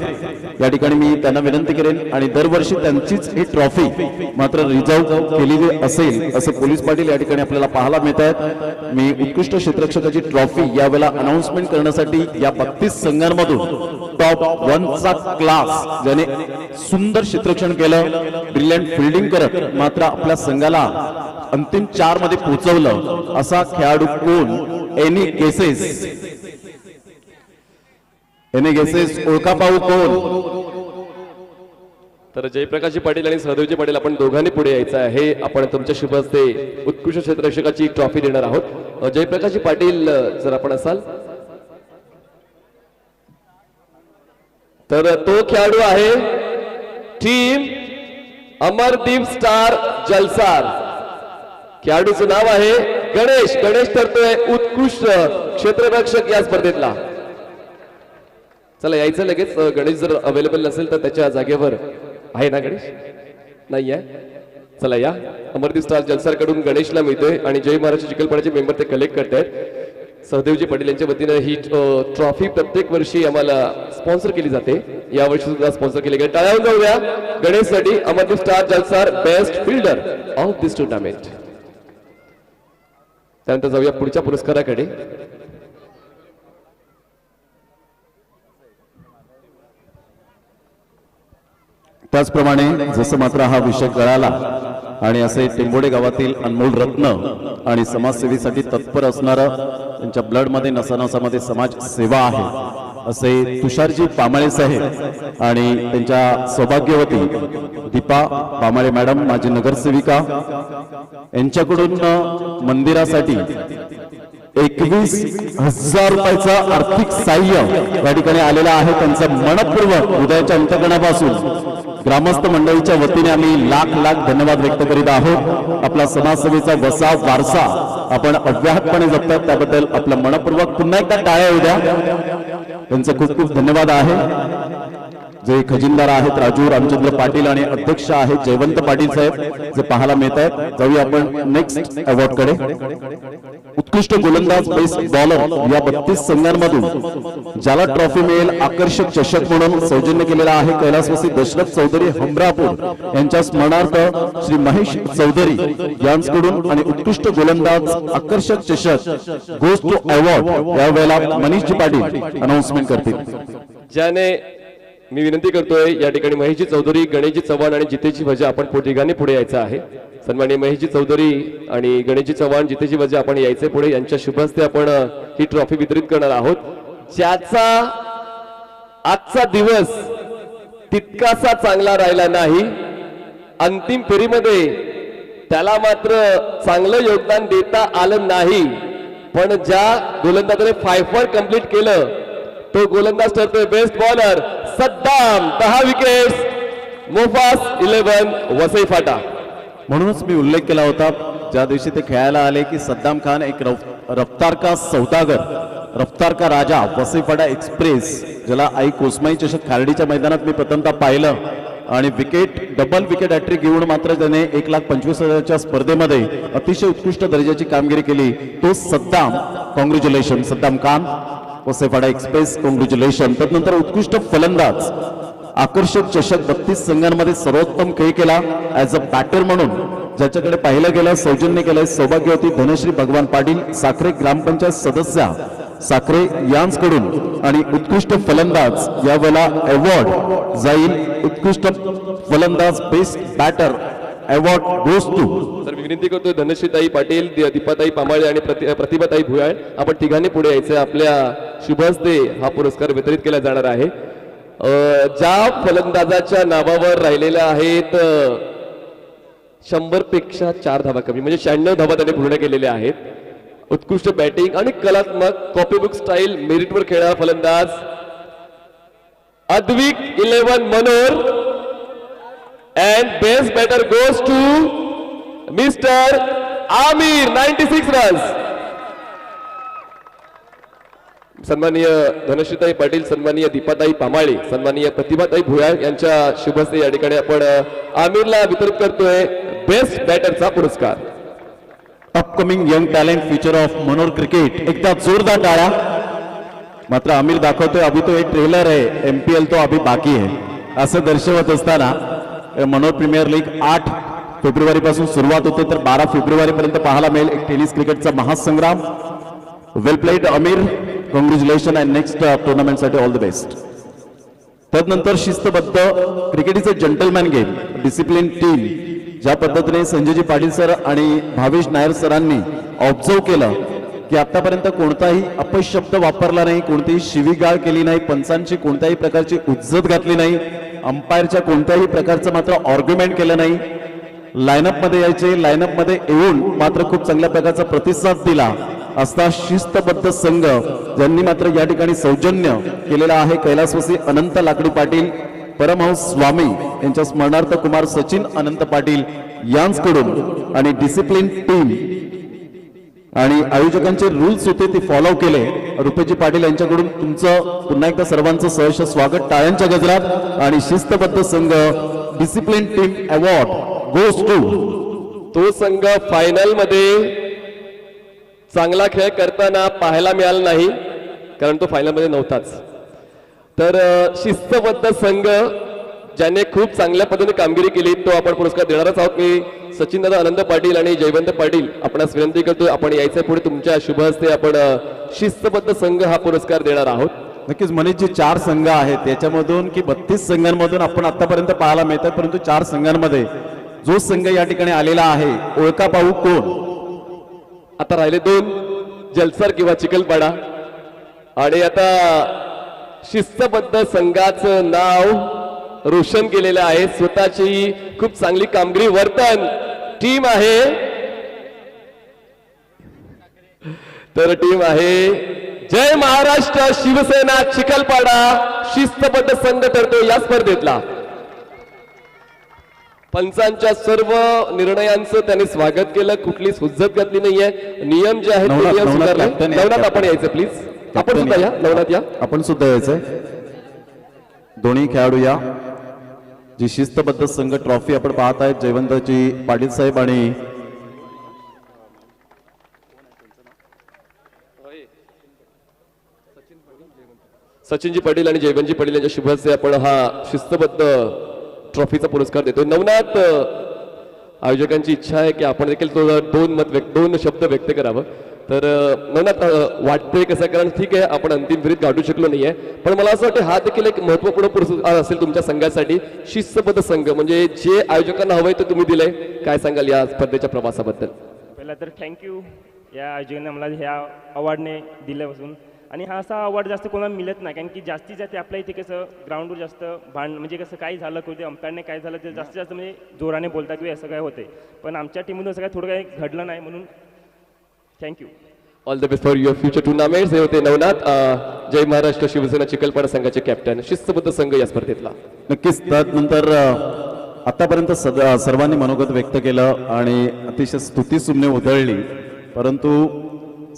या ठिकाणी मी त्यांना विनंती करेन. आणि दरवर्षी त्यांचीच ही ट्रॉफी मात्र रिझर्व केलेली असेल असे पोलीस पाटील या ठिकाणी आपल्याला पाहायला मिळत आहेत. मी उत्कृष्ट क्षेत्ररक्षकाची ट्रॉफी यावेळेला अनाउन्समेंट करण्यासाठी या 32 संघांमधून टॉप 1चा क्लास ज्याने सुंदर क्षेत्ररक्षण केलं, ब्रिलियंट फिल्डिंग करत मात्र आपल्या संघाला अंतिम 4 मध्ये पोहोचवलं असा खेळाडू कोण? एनी गेसेस ओळखा पाहू कोण? तर जयप्रकाशजी पाटील आणि सहदेवजी पाटील आपण दोघांनी पुढे यायचं आहे. आपण तुमच्या शुभ हस्ते उत्कृष्ट क्षेत्ररक्षकाची ट्रॉफी देणार आहोत. जयप्रकाशजी पाटील जर आपण असाल तर तो खेळाडू आहे टीम अमरदीप स्टार जलसार. खेळाडूचं नाव आहे गणेश. गणेश ठरतोय उत्कृष्ट क्षेत्ररक्षक या स्पर्धेतला. चला यायचं लगेच. गणेश जर अवेलेबल नसेल तर त्याच्या जागेवर आहे ना गणेश? नाही आहे. चला या. अमरदीप स्टार जलसार कडून गणेशला मिळतोय आणि जय महाराष्ट्र चिखलपाड्याचे मेंबर ते कलेक्ट करतायत. सहदेवजी पाटील यांच्या वतीनं ही ट्रॉफी प्रत्येक वर्षी आम्हाला स्पॉन्सर केली जाते. यावर्षी सुद्धा स्पॉन्सर केली गेली. टाळ्या जाऊया गणेशसाठी. Amardeep star Jalsar best fielder of this tournament. त्यानंतर जाऊया पुढच्या पुरस्काराकडे. त्याचप्रमाणे जसं मात्र हा विषय कळाला आणि असे टेंबोडे गावातील अनमोल रत्न आणि समाजसेवेसाठी तत्पर असणारं, त्यांच्या ब्लड मध्ये नसानसामध्ये समाज सेवा आहे असे तुषारजी पामाळे साहेब आणि त्यांच्या सौभाग्यवती दीपा पामाळे मॅडम माजी नगरसेविका यांच्याकडून मंदिरासाठी 21,000 रुपयाचं आर्थिक सहाय्य या ठिकाणी आलेलं आहे. त्यांचं मनपूर्वक हृदयाच्या अंतकरणापासून ग्रामस्थ मंडळीच्या वतीने आम्ही लाख धन्यवाद व्यक्त करीत आहोत. आपला समाजसेवेचा वसा वारसा आपण अव्याहतपणे जपतात त्याबद्दल आपलं मनपूर्वक पुन्हा एकदा टाळ्या होऊ द्या. त्यांचं खूप खूप धन्यवाद आहे. जे खजिनदार आहेत राजू रामचंद्र पाटील आणि अध्यक्ष आहेत जयवंत पाटील साहेब जे पाहायला मिळत आहेत. जाऊया आपण नेक्स्ट अवॉर्ड कडे. उत्कृष्ट गोलंदाज बेस्ट बॉलर या 32 संघांमधून ज्याला ट्रॉफी मिळेल आकर्षक चषक म्हणून सौजन्य केलेला आहे कैलासवासी दशरथ चौधरी हमरापूर यांच्या स्मरणार्थ श्री महेश चौधरी यांच्याकडून. आणि उत्कृष्ट गोलंदाज आकर्षक चषक गोज टू अवॉर्ड या वेळेला मनीषजी पाटील अनाउन्समेंट करतील. ज्याने मी विनंती करतोय या ठिकाणी महेशजी चौधरी, गणेशजी चव्हाण आणि जितेशजी भजा आपण तिघांनी पुढे यायचं आहे. सन्माननीय महेशजी चौधरी आणि गणेशजी चव्हाण, जितेशजी भजा आपण यायचे पुढे. यांच्या शुभ हस्ते आपण ही ट्रॉफी वितरित करणार आहोत. ज्याचा आजचा दिवस तितकासा चांगला राहिला नाही, अंतिम फेरीमध्ये त्याला मात्र चांगलं योगदान देता आलं नाही, पण ज्या गोलंदाजाने 5 कंप्लीट केलं तो गोलंदाज ठरतोय बेस्ट बॉलर सद्दाम. 10 विकेट्स, मोफास 11, वसई फाटा. म्हणूनच मी उल्लेख केला होता ज्या दिवशी ते खेळायला आले की सद्दाम खान एक रफ्तार का सौदागर, रफ्तार का राजा, वसईपाडा एक्सप्रेस, ज्याला आई कोसमाई चषक खार्डीच्या मैदानात मी प्रथमतः पाहिलं आणि डबल विकेट हॅट्रिक घेऊन मात्र त्याने 1,25,000च्या स्पर्धेमध्ये अतिशय उत्कृष्ट दर्जाची कामगिरी केली. तो Saddam, congratulation Saddam Khan, Vasaipada express congratulation. त्यानंतर उत्कृष्ट फलंदाज, आकर्षक चषक 32 संघांमध्ये सर्वोत्तम खेळ केला ऍज अ बॅटर म्हणून ज्याच्याकडे पाहिलं गेलं, सौजन्य केलंय, सौभाग्यवती धनश्री भगवान पाटील, साखरे ग्रामपंचायत सदस्या साखरे यांकडून. आणि उत्कृष्ट फलंदाज यावेळेला अवॉर्ड जाईल, उत्कृष्ट फलंदाज best batter award goes to. तर मी विनंती करतोय धनश्रीताई पाटील, दीपाताई पामाळे आणि प्रतिभाताई भुयाळ, आपण तिघांनी पुढे यायचं. आपल्या शुभ हस्ते हा पुरस्कार वितरित केला जाणार आहे. ज्या फलंदाजाच्या नावावर राहिलेल्या आहेत 100 पेक्षा 4 धावा कमी, म्हणजे 96 धावा त्याने पूर्ण केलेल्या आहेत. उत्कृष्ट बॅटिंग आणि कलात्मक कॉपीबुक स्टाईल मेरिटवर खेळणारा फलंदाज Advik 11 Manor and best batter goes to mister Aamir 96 runs. सन्माननीय धनश्रीताई पाटील, सन्माननीय दीपाताई पामाळे, सन्माननीय प्रतिभाताई भुयाळ यांच्या शुभ हस्ते या ठिकाणी आपण आमिरला वितरित करतोय बेस्ट बॅटरचा पुरस्कार. Upcoming young talent future of manor cricket, एकदा जोरदार टाळ्या. मात्र आमिर दाखवतोय अभी तो एक ट्रेलर आहे, MPL तो अभी बाकी आहे असं दर्शवत असताना मनोर प्रीमियर लीग 8 फेब्रुवारी पासून सुरुवात होते तर 12 फेब्रुवारी पर्यंत पाहायला मिळेल एक टेनिस क्रिकेटचा महासंग्राम. Well played Amir, congratulation and next tournament साठी ऑल द बेस्ट. त्यानंतर शिस्तबद्ध cricket is a gentleman game, discipline team, ज्या पद्धतीने संजयजी पाटील सर आणि भावेश नायर सरांनी ऑब्झर्व केलं की आतापर्यंत कोणताही अपशब्द वापरला नाही, कोणतीही शिवीगाळ केली नाही, पंचांची कोणत्याही प्रकारची उज्जत घातली नाही, अंपायरच्या कोणत्याही प्रकारचं मात्र आर्ग्युमेंट केलं नाही. लाईनअप मध्ये यायचे, लाईनअप मध्ये येऊन मात्र खूप चांगल्या प्रकारचा प्रतिसाद दिला असता शिस्तबद्ध संघ ज्यांनी मात्र या ठिकाणी सौजन्य केलेला आहे कैलासवासी अनंत लाकडी पाटील, परमहंस स्वामी यांच्या स्मरणार्थ कुमार सचिन अनंत पाटील यांकडून आणि डिसिप्लिन टीम आणि आयोजकांचे रूल्स होते ते फॉलो केले. रुपेजी पाटील यांच्याकडून तुमचं पुन्हा एकदा सर्वांचं सहर्ष स्वागत टाळ्यांच्या गजरात. आणि शिस्तबद्ध संघ discipline team award goes to. तो संघ फायनल मध्ये चांगला खेळ करताना पाहायला मिळाला नाही कारण तो फायनल मध्ये नव्हताच. तर शिस्तबद्ध संघ ज्याने खूप चांगल्या पद्धतीने कामगिरी केली तो आपण पुरस्कार देणारच आहोत. मी सचिन दादा आनंद पाटील आणि जयवंत पाटील आपणास विनंती करतो आपण यायचं पुढे तुमच्या शुभ हस्ते आपण शिस्तबद्ध संघ हा पुरस्कार देणार आहोत. नक्कीच मनीषजी 4 संघ आहेत त्याच्यामधून की 32 संघांमधून आपण आतापर्यंत पाहायला मिळतात, परंतु 4 संघांमध्ये जो संघ या ठिकाणी आलेला आहे ओळखा पाहू कोण. आता राहिले 2 जलसर किंवा चिखलपाडा. आणि आता शिस्तबद्ध संघाचं नाव रोशन केलेलं आहे, स्वतःची खूप चांगली कामगिरी वर्तन टीम आहे. तर टीम आहे जय महाराष्ट्र शिवसेना चिखलपाडा, शिस्तबद्ध संघ ठरतो या स्पर्धेतला. पंचांच्या सर्व निर्णयांचं त्यांनी स्वागत केलं, कुठली हुज्जत घातली नाहीये, नियम जे आहेत ते नियम स्वीकारले. नवनाथ आपण यायचं प्लीज, आपण सुद्धा या. नवनाथ या, आपण सुद्धा यायचंय. दोन्ही खेळाडू या. जी शिस्तबद्ध संघ ट्रॉफी आपण पाहत आहेत जयवंतजी पाटील साहेब आणि सचिनजी पाटील आणि जयवंतजी पाटील यांच्या शुभ हस्ते आपण हा शिस्तबद्ध ट्रॉफीचा पुरस्कार देतोय. नवनाथ, आयोजकांची इच्छा आहे की आपण देखील तो 2 शब्द व्यक्त करावं. तर नवनाथ वाटतंय कसं, कारण ठीक आहे आपण अंतिम फेरीत गाठू शकलो नाहीये, पण मला असं वाटतं हा देखील एक महत्वपूर्ण पुरस्कार असेल तुमच्या संघासाठी. शिस्तबद्ध संघ म्हणजे जे आयोजकांना हवंय ते तुम्ही दिलंय, काय सांगाल या स्पर्धेच्या प्रवासाबद्दल. पहिला तर थँक्यू या आयोजकांना मला ह्या अवॉर्डने दिल्यापासून. आणि हा असा अवॉर्ड जास्त कोणाला मिळत नाही, कारण की जास्तीत जास्त आपल्या इथे कसं ग्राउंडवर जास्त म्हणजे कसं काही झालं किंवा अंपायरने काय झालं ते जास्तीत जास्त म्हणजे जोराने बोलतात किंवा असं काय होते, पण आमच्या टीममधून असं काय थोडं काही घडलं नाही, म्हणून thank you. All the best for your future tournaments. हे होते नवनाथ, जय महाराष्ट्र शिवसेना चिखलपाडा संघाचे कॅप्टन, शिस्तबद्ध संघ या स्पर्धेतला. नक्कीच. त्यानंतर आतापर्यंत सर्वांनी मनोगत व्यक्त केलं आणि अतिशय स्तुती सुमने उधळली, परंतु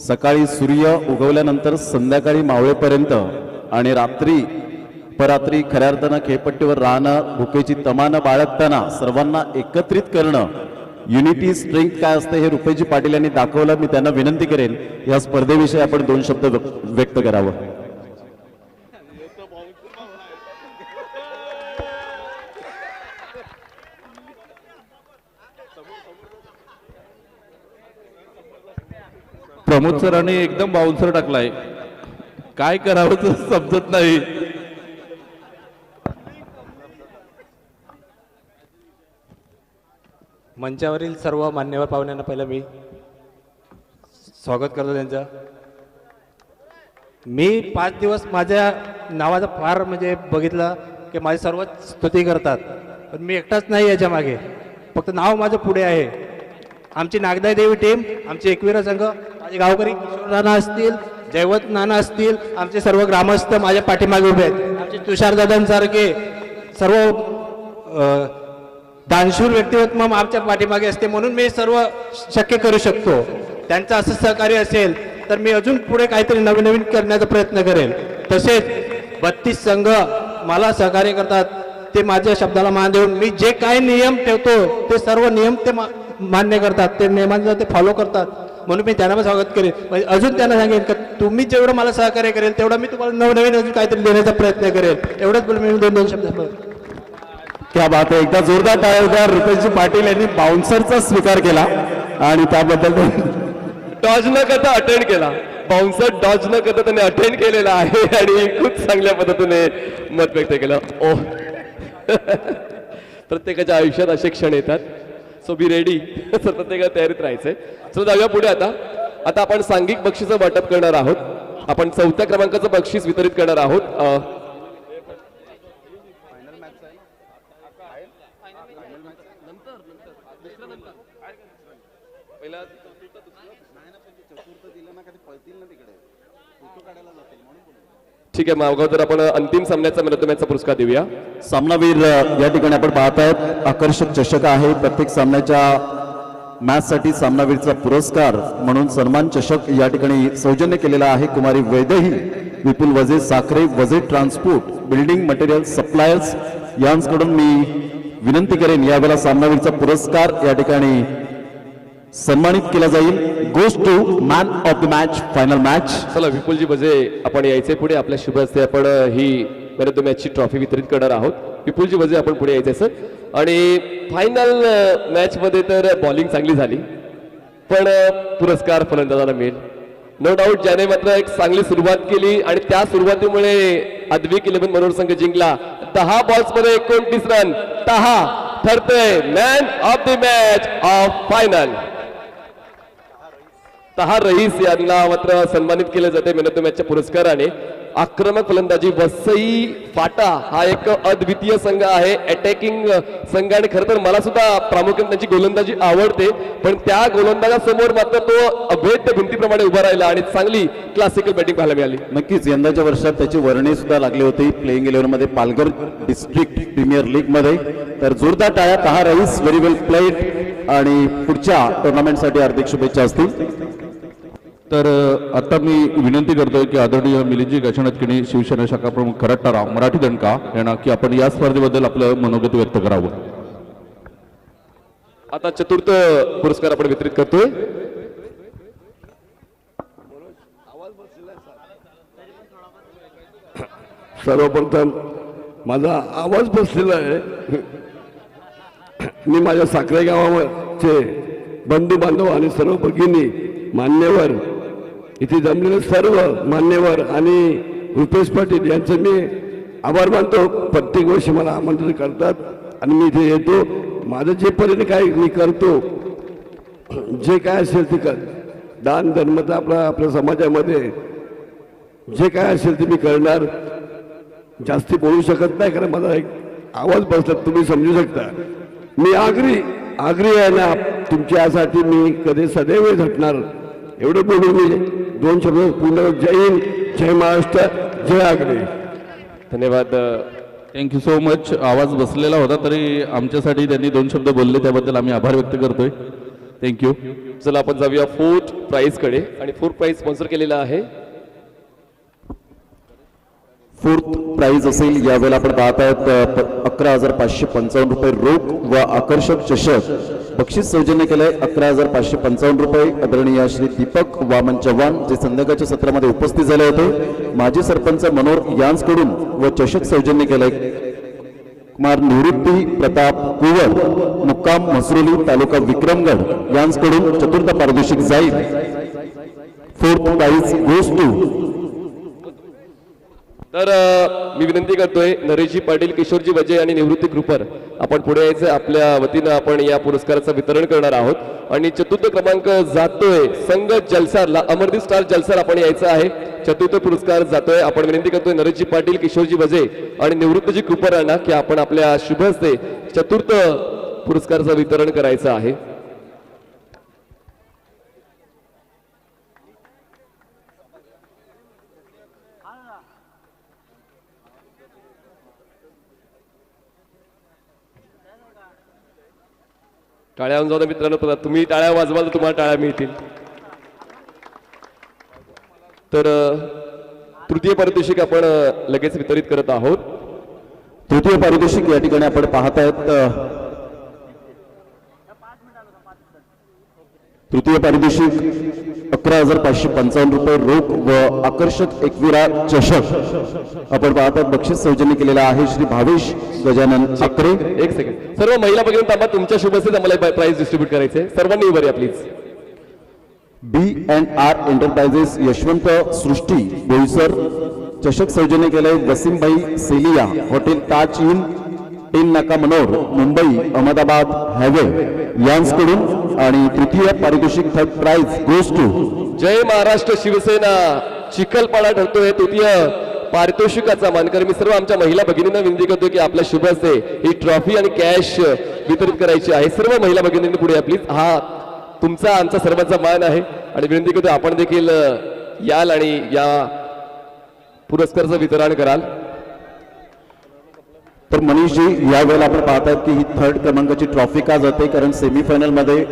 सकाळी सूर्य उगवल्यानंतर संध्याकाळी मावळेपर्यंत आणि रात्री परात्री खऱ्या अर्थानं खेळपट्टीवर राहणं, भुकेची तमानं बाळगताना सर्वांना एकत्रित करणं, युनिटी स्ट्रेंथ काय असते हे रुपेशजी पाटील यांनी दाखवलं. मी त्यांना विनंती करेन या स्पर्धेविषयी आपण 2 शब्द व्यक्त करावं. प्रमोद सरांनी एकदम बाउन्सर टाकलाय, काय करावं ते समजत नाही. मंचावरील सर्व मान्यवर पाहुण्यांना पहिलं मी स्वागत करतो त्यांचं. मी 5 दिवस माझ्या नावाचा फार म्हणजे बघितलं की माझी सर्व स्तुती करतात, पण मी एकटाच नाही याच्या मागे, फक्त नाव माझं पुढे आहे. आमची नागदाई देवी टीम, आमचे एकविरा संघ, माझे गावकरी किशोर नाना असतील, जयवंत नाना असतील, आमचे सर्व ग्रामस्थ माझ्या पाठीमागे उभे आहेत. आमचे तुषारदादांसारखे सर्व दानशूर व्यक्तिमत्व आमच्या पाठीमागे असते, म्हणून मी सर्व शक्य करू शकतो. त्यांचं असं सहकार्य असेल तर मी अजून पुढे काहीतरी नवीन नवीन करण्याचा प्रयत्न करेन. तसेच 32 संघ मला सहकार्य करतात, ते माझ्या शब्दाला मान देऊन मी जे काही नियम ठेवतो ते सर्व नियम ते मान्य करतात, ते नियमांना ते फॉलो करतात, म्हणून मी त्यांना स्वागत करेन. म्हणजे अजून त्यांना सांगेन की तुम्ही जेवढं मला सहकार्य करेल तेवढं मी तुम्हाला नवनवीन अजून काहीतरी देण्याचा प्रयत्न करेन. एवढंच बोलून मी 2 शब्द. क्या बात आहे. एकदा जोरदार टाळ्या. रुपेशजी पाटील यांनी बाउन्सरचा स्वीकार केला आणि त्याबद्दल डॉज न करता अटेंड केला. बाउन्सर डॉज न करता त्याने अटेंड केलेला आहे आणि खूप चांगल्या पद्धतीने मत व्यक्त केलं. ओ प्रत्येकाच्या आयुष्यात असे क्षण येतात, सो बी रेडी. तर प्रत्येकाला तयारीत राहायचंय. चला जाऊया पुढे. आता आपण सांघिक बक्षीचं वाटप करणार आहोत. आपण 4थ्या क्रमांकाचं बक्षीस वितरित करणार आहोत. ठीक आहे, मग अगोदर आपण अंतिम सामन्याचा मॅच पुरस्कार देऊया. सामनावीर या ठिकाणी आपण पाहत आहेत. आकर्षक चषक आहे. प्रत्येक सामन्याच्या मॅचसाठी सामनावीरचा पुरस्कार म्हणून सन्मान चषक या ठिकाणी सौजन्य केलेला आहे. कुमारी वैदेही, विपुल वजे साखरे, वजे ट्रान्सपोर्ट, बिल्डिंग मटेरियल सप्लायर्स यांकडून मी विनंती करेन यावेळेला सामनावीरचा पुरस्कार या ठिकाणी सन्मानित केला जाईल. Goes to man of the match, final match. चला विपुलजी बजे आपण यायचे पुढे. आपल्या शुभ हस्ते आपण he man of the मॅचची trophy वितरित करणार आहोत. विपुलजी बजे आपण पुढे यायचे सर. आणि फायनल मॅच मध्ये तर बॉलिंग चांगली झाली, पण पुरस्कार फलंदाजाला मिळेल नो डाऊट. ज्याने मात्र एक चांगली सुरुवात केली आणि त्या सुरुवातीमुळे अद्विक 11 मनोहर संघ जिंकला. 10 बॉल्स मध्ये 29 रन. 10 ठरतोय man of the match of final. Taha Rais यांना मात्र सन्मानित केले जाते मॅन ऑफ द मॅचच्या पुरस्काराने. आक्रमक फलंदाजी वसई फाटा हा एक अद्वितीय संघ आहे, अटॅकिंग संघ, आणि खरं तर मला सुद्धा प्रामुख्याने त्यांची गोलंदाजी आवडते, पण त्या गोलंदाजासमोर मात्र तो अभेद्य भिंतीप्रमाणे उभा राहिला आणि चांगली क्लासिकल बॅटिंग पाहायला मिळाली. नक्कीच यंदाच्या वर्षात त्याची वर्णी सुद्धा लागली होती प्लेइंग 11 मध्ये पालघर डिस्ट्रिक्ट प्रीमियर लीग मध्ये. तर जोरदार टाळ्या. तहा रईस, व्हेरी वेल प्लेड आणि पुढच्या टुर्नामेंटसाठी हार्दिक शुभेच्छा असतील. तर आता मी विनंती करतोय की आदरणीय मिलिंदजी गचनतकिणी, शिवसेना शाखा प्रमुख खरटराव मराठी दणका यांना की आपण या स्पर्धेबद्दल आपलं मनोगत व्यक्त करावं. आता चतुर्थ पुरस्कार आपण वितरित करतोय. सर्वप्रथम माझा आवाज बसलेला आहे. मी माझ्या साखरे गावाचे बंधू बांधव आणि सर्व भगिनी, मान्यवर, इथे जमलेले सर्व मान्यवर आणि रुपेश पाटील यांचं मी आभार मानतो. प्रत्येक वर्षी मला आमंत्रण करतात आणि मी इथे येतो. माझं जे परीने काय मी करतो, जे काय असेल ते कर, दान धर्म तर आपल्या समाजामध्ये जे काय असेल ते मी करणार. जास्ती बोलू शकत नाही कारण माझा एक आवाज बसला, तुम्ही समजू शकता. मी आग्री आहे ना तुमच्यासाठी, मी कधी सदैव झटणार. एवढं बोलून मी 2 शब्द पूर्ण. जय हिंद, जय महाराष्ट्र, जय आग्रे. धन्यवाद. Thank you so much. आवाज बसलेला होता तरी आमच्यासाठी त्यांनी 2 शब्द बोलले, त्याबद्दल आम्ही आभार व्यक्त करतोय. थँक्यू. चला आपण जाऊया फोर्थ प्राइज कडे आणि फोर्थ प्राइज स्पॉन्सर केलेला आहे फोर्थ प्राइज असेल यावेळेला आपण पाहत आहोत 11,555 रुपये रोख व आकर्षक चषक. बक्षीस सौजन्य केलंय 11,555 रुपये. आदरणीय श्री दीपक वामन चव्हाण जे संध्याकाळच्या सत्रामध्ये उपस्थित झाले होते. माजी सरपंच मनोर यांकडून व चषक सौजन्य केलंय कुमार निवृत्ती प्रताप कुवर मुक्काम मसरोली तालुका विक्रमगड यांकडून चतुर्थ पारितोषिक जाईल. Fourth prize goes to. तर मी विनंती करतोय नरेशजी पाटील, किशोरजी वजे आणि निवृत्ती ग्रुपर आपण पुढे यायचं. आपल्या वतीनं आपण या पुरस्काराचं वितरण करणार आहोत आणि चतुर्थ क्रमांक जातोय संघ जलसारला. अमरदीप स्टार जलसार आपण यायचं आहे. चतुर्थ पुरस्कार जातोय. आपण विनंती करतोय नरेशजी पाटील, किशोरजी वजे आणि निवृत्तीजी ग्रुपरांना की आपण आपल्या शुभ हस्ते चतुर्थ पुरस्काराचं वितरण करायचं आहे. टाळ्या होऊन जाऊ मित्रांनो. तुम्ही टाळ्या वाजवाल तर तुम्हाला टाळ्या मिळतील. तर तृतीय पारितोषिक आपण लगेच वितरित करत आहोत. तृतीय पारितोषिक या ठिकाणी आपण पाहत आहेत. तृतीय पारितोषिक 11,555 रुपये रोख व आकर्षक एकविरा चषक आपण पाहत आहोत. बक्षीस सौजन्य केलेला आहे श्री भावेश गजानन अकरे. एक सेकंड. सर्व महिला भगिनी थांबा. तुमच्या शुभ हस्ते आम्हाला प्राइज डिस्ट्रीब्यूट करायचे. सर्वांनी उभं या प्लीज. B&R एंटरप्राइजेस यशवंत सृष्टी बोईसर चषक सौजन्य केलंय वसीमभाई सेलिया हॉटेल ताज इन टेन नाका मनोर मुंबई अहमदाबाद हायवे यांकडून आणि तृतीय पारितोषिक थर्ड प्राइज गोज टू जय महाराष्ट्र शिवसेना. चिखलपाडा ठरतोय तृतीय पारितोषिकाचा मानकरी. मी सर्व आमच्या महिला भगिनींना विनंती करतो की आपल्या शुभ हस्ते ही ट्रॉफी आणि कॅश वितरित करायची आहे. सर्व महिला भगिनींनी पुढे या प्लीज. हा तुमचा आमचा सर्वांचा मान आहे आणि विनंती करतो आपण देखील याल आणि या पुरस्काराचं वितरण कराल. तर मनीषजी यावेळेला आपण पाहतात की ही थर्ड क्रमांकाची ट्रॉफी का जाते कारण सेमीफायनल मध्ये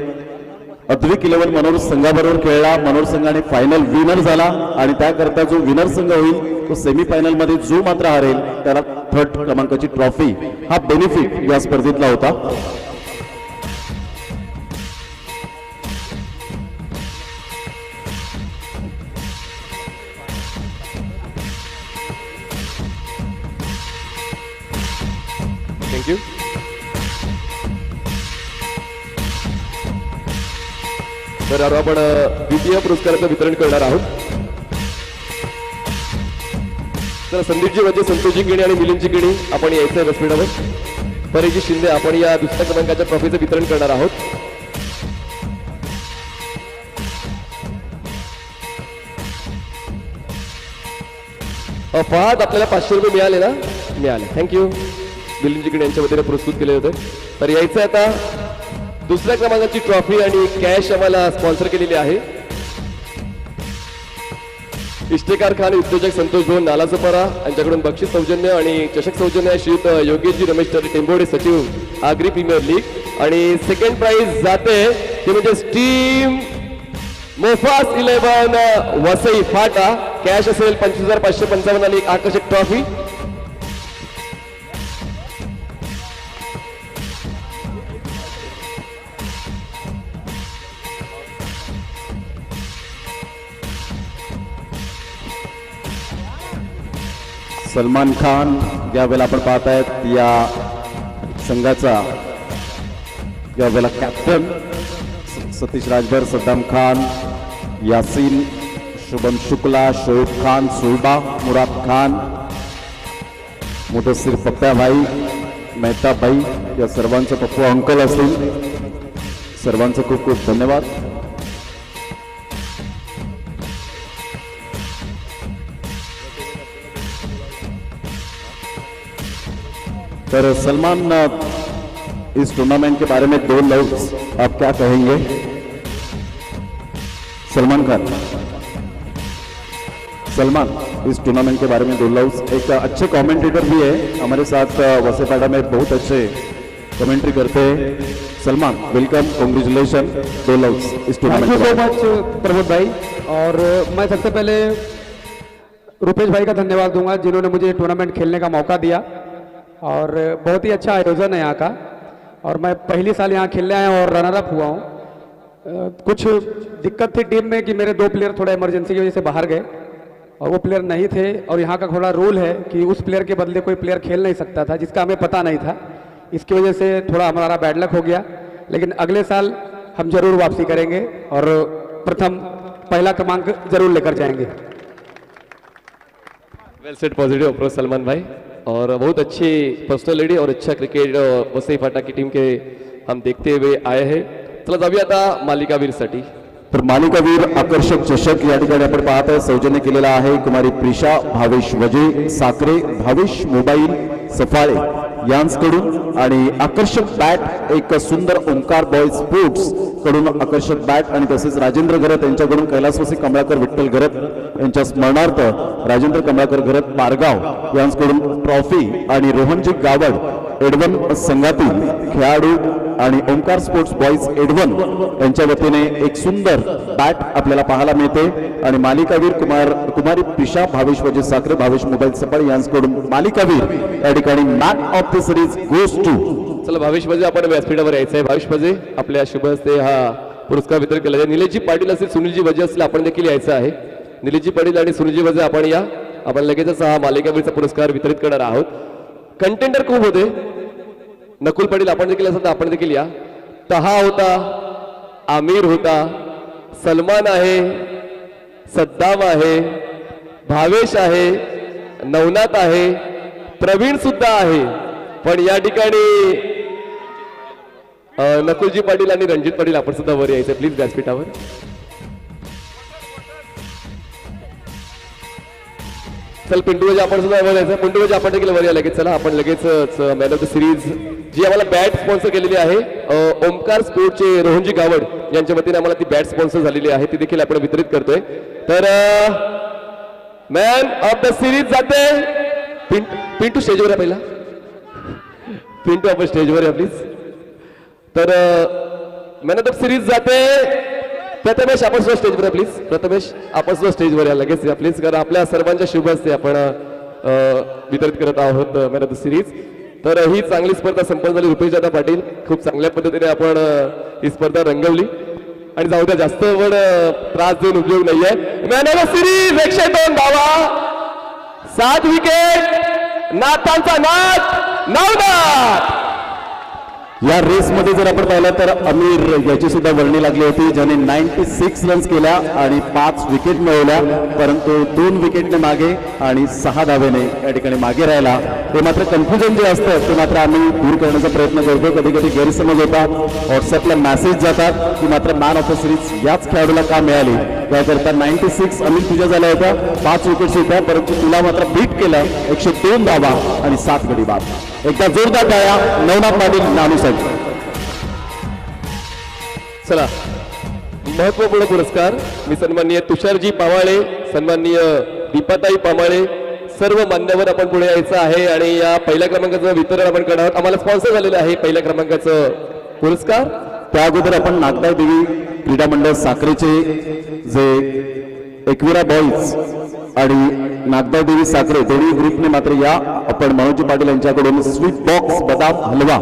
अद्विक 11 मनोर संघाबरोबर खेळला. मनोर संघाने फायनल विनर झाला आणि त्याकरता जो विनर संघ होईल तो सेमीफायनल मध्ये जो मात्र हरेल त्याला थर्ड क्रमांकाची ट्रॉफी हा बेनिफिट या स्पर्धेतला होता. थँक्यू. तर आपण द्वितीय पुरस्काराचं वितरण करणार आहोत. तर संदीपजी वजे, संतोषजी गिणी आणि मिलिंदजी गिणी आपण यायचं आहे व्यासपीठावर. परेजी शिंदे आपण या दुसऱ्या क्रमांकाच्या ट्रॉफीचं वितरण करणार आहोत. फहाद आपल्याला 500 रुपये मिळाले ना? मिळाले. थँक्यू. मिलिंदजी गिणी यांच्या वतीने पुरस्कृत केले होते. तर यायचं आता दुसऱ्या क्रमांकाची ट्रॉफी आणि कॅश आम्हाला स्पॉन्सर केलेली आहे. इष्टेकार खान उद्योजक संतोष भाऊ नालासोपारा यांच्याकडून बक्षीस सौजन्य आणि चषक सौजन्य श्रीयुत योगेशजी रमेश टेंबोडे सचिव आगरी प्रीमियर लीग. आणि सेकंड प्राइज जाते ते म्हणजे स्टीम मोफास 11 वसई फाटा. कॅश असेल 25,555 आणि एक आकर्षक ट्रॉफी. सलमान खान यावेळेला आपण पाहत आहेत या संघाचा यावेळेला कॅप्टन सतीश राजभर, सद्दाम खान, यासीन, शुभम शुक्ला, शोएब खान, सोहिबा, मुराद खान, मुदस्सिर पप्प्या भाई, मेहता भाई या सर्वांचं पप्पू अंकल असतील. सर्वांचं खूप खूप धन्यवाद. तर सलमान, इस टूर्नामेंट के बारे में 2 लफ्ज आप क्या कहेंगे? सलमान खान, सलमान, इस टूर्नामेंट के बारे में 2 लफ्ज. एक अच्छे कमेंटेटर भी है हमारे साथ वसेपाड़ा में, बहुत अच्छे कमेंट्री करते Salman. Welcome, congratulation, 2 loves is thank you so tournament. Much Pramod भाई। और मैं सबसे पहले रुपेश भाई का धन्यवाद दूंगा जिन्होंने मुझे टूर्नामेंट खेलने का मौका दिया, और बहुत ही अच्छा आयोजन है यहाँ का। और मैं पहली साल यहाँ खेलने आया और रनर अप हुआ हूँ। कुछ दिक्कत थी टीम में कि मेरे 2 प्लेयर थोड़ा इमरजेंसी की वजह से बाहर गए और वो प्लेयर नहीं थे, और यहाँ का थोड़ा रूल है कि उस प्लेयर के बदले कोई प्लेयर खेल नहीं सकता था, जिसका हमें पता नहीं था। इसकी वजह से थोड़ा हमारा बैड लक हो गया, लेकिन अगले साल हम जरूर वापसी करेंगे और पहला क्रमांक जरूर लेकर जाएंगे। वेल सेड, पॉजिटिव अप्रोच सलमान भाई, और बहुत अच्छी पर्सनैलिटी और अच्छा क्रिकेट वसई फाटा की टीम के हम देखते हुए आए हैं। चला जाऊया आता मालिकावीरसाठी। तर मालिकावीर आकर्षक चषक या ठिकाणी आपण पाहत आहे, सौजन्य केलेला आहे कुमारी प्रिशा भावेश वजे साखरे, भावेश मोबाईल सफाळे यांकडून, आणि आकर्षक बॅट एक सुंदर ओंकार बॉय स्पोर्ट्स कडून आकर्षक बॅट, आणि तसेच राजेंद्र घरत यांच्याकडून कैलासवासी कमळाकर विठ्ठल घरत यांच्या स्मरणार्थ राजेंद्र कमळाकर घरत पारगाव यांच्याकडून ट्रॉफी, आणि रोहनजी गावड एडवन संघातील खेळाडू आणि ओंकार स्पोर्ट्स बॉईज एडवन यांच्या वतीने एक सुंदर बॅट आपल्याला पाहायला मिळते, आणि मालिकावीर कुमारी प्रिशा भावेश वजे साखरे, भावेश मोबाईल सफाळे यांच्याकडून मालिकावीर या ठिकाणी man of the series goes to. चला भावेश भजे आपण व्यासपीठावर यायचं आहे। भावेश भजे आपल्या शुभ हस्ते हा पुरस्कार वितरण केला जाईल। निलेशजी पाटील असेल, सुनीलजी भजे असतील, आपण देखील यायचं आहे। निलेशजी पाटील आणि सुनीलजी भजे आपण या, आपण लगेचच हा मालिकावीरचा पुरस्कार वितरित करणार आहोत। कंटेंडर खूप होते, नकुल पाटील आपण देखील असं, आपण देखील या। तहा होता, आमिर होता, सलमान आहे, सद्दाम आहे, भावेश आहे, नवनाथ आहे, प्रवीण सुद्धा आहे, पण या ठिकाणी नकुलजी पाटील आणि रणजित पाटील आपण सुद्धा वर यायचं प्लीज व्यासपीठावर। चल पिंटू भाई आपण सुद्धा वर यायचं, पिंटू भाई आपण देखील वर या लगेच। चला आपण लगेच मॅन ऑफ द सिरीज जी आम्हाला बॅट स्पॉन्सर केलेली आहे ओमकार स्पोर्टचे रोहनजी गावड यांच्या वतीने आम्हाला ती बॅट स्पॉन्सर झालेली आहे, ती देखील आपण वितरित करतोय। तर मॅन ऑफ द सिरीज जाते पिंटू स्टेजवर या, पहिला पिंटू आपण स्टेजवर या प्लीज। तर मॅन ऑफ द सिरीज जाते प्रथमेश, आपण सुद्धा स्टेजवर या प्लीज। प्रथमेश आपण सुद्धा स्टेजवर या लगेच या प्लीज, कारण आपल्या सर्वांच्या शुभ हस्ते आपण वितरित करत आहोत मॅन ऑफ द सिरीज। तर ही चांगली स्पर्धा संपन्न झाली। रुपेशदादा पाटील खूप चांगल्या पद्धतीने आपण ही स्पर्धा रंगवली, आणि जाऊ द्या जास्त वेळ त्रास देऊन उपयोग नाहीये। मॅन ऑफ द सिरीज 102 धावा, 7 विकेट, नाथांचा नाथ नवनाथ। या रेस मध्ये जर आपण पाहिलं तर अमीर याची सुद्धा वर्णी लागली होती, ज्याने 96 रन्स केल्या आणि 5 विकेट मिळवल्या, परंतु 2 विकेटने मागे आणि 6 धावेने या ठिकाणी मागे राहिला। ते मात्र कन्फ्युजन जे असतं ते मात्र आम्ही दूर करण्याचा प्रयत्न करतो। कधी कधी गैरसमज होतात, व्हॉट्सअपला मेसेज जातात की मात्र मॅन ऑफ द सिरीज याच खेळाडूला का मिळाली, त्याकरता 96 अमीर तुझ्या झाल्या होत्या, 5 विकेट्स होत्या, परंतु तुला मात्र बीट केलं 102 धावा आणि 7 गडी बाद। एकदा जोरदार टाळ्या नवनाथ पाटील नानूसाठी। चला महत्वपूर्ण पुरस्कार मी सन्माननीय तुषारजी पामाळे, सन्माननीय दीपाताई पामाळे, सर्व मान्यवर आपण पुढे यायचं आहे, आणि या पहिल्या क्रमांकाचं वितरण आपण करणार आहोत। आम्हाला स्पॉन्सर झालेलं आहे पहिल्या क्रमांकाचं पुरस्कार। त्या अगोदर आपण नागदाई देवी क्रीडा मंडळ साखरेचे जे एकविरा बॉईज आणि नागदाई देवी साखरे दोन्ही ग्रुपने मात्र या आपण मनोज पाटील यांच्याकडून स्वीट बॉक्स बदाम हलवा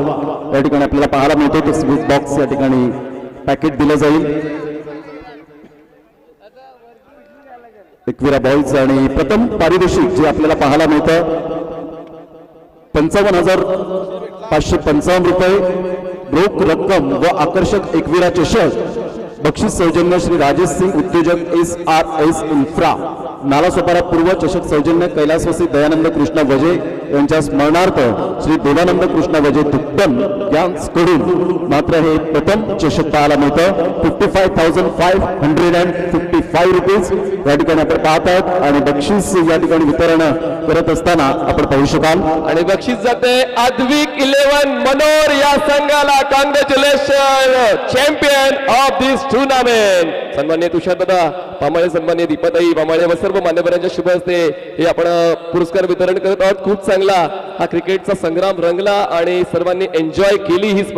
या ठिकाणी आपल्याला पाहायला मिळतो। तो स्वीट बॉक्स या ठिकाणी पॅकेट दिलं जाईल एकविरा बॉईज, आणि प्रथम पारितोषिक जे आपल्याला पाहायला मिळतं 55,555 रुपये रोख रक्कम व आकर्षक एकविरा चषक, बक्षीस सौजन्य श्री राजेश सिंग उद्योजक SRS इन्फ्रा, नालासोपारा पूर्व चषक सौजन्य कैलासवासी दयानंद कृष्ण वजे यांच्या स्मरणार्थ श्री देवानंद कृष्ण वजे दुग्धन यांच्याकडून मात्र हे प्रथम चषक पाहायला मिळतं 55,555 रुपीज या ठिकाणी आपण पाहत आहोत, आणि बक्षीस या ठिकाणी वितरण करत असताना आपण पाहू शकाल। आणि बक्षीस जाते अद्विक 11 मनोर या संघाला। Congratulation champion of this tournament सन्माननीय तुषारदादा पामाळे, सन्माननीय दीपाताई पामाळे व सर्व मान्यवरांच्या शुभ हस्ते हे आपण पुरस्कार वितरण करत आहोत. खूप चांगला हा क्रिकेटचा संग्राम रंगला आणि सर्वांनी एन्जॉय केली ही स्पर्धा.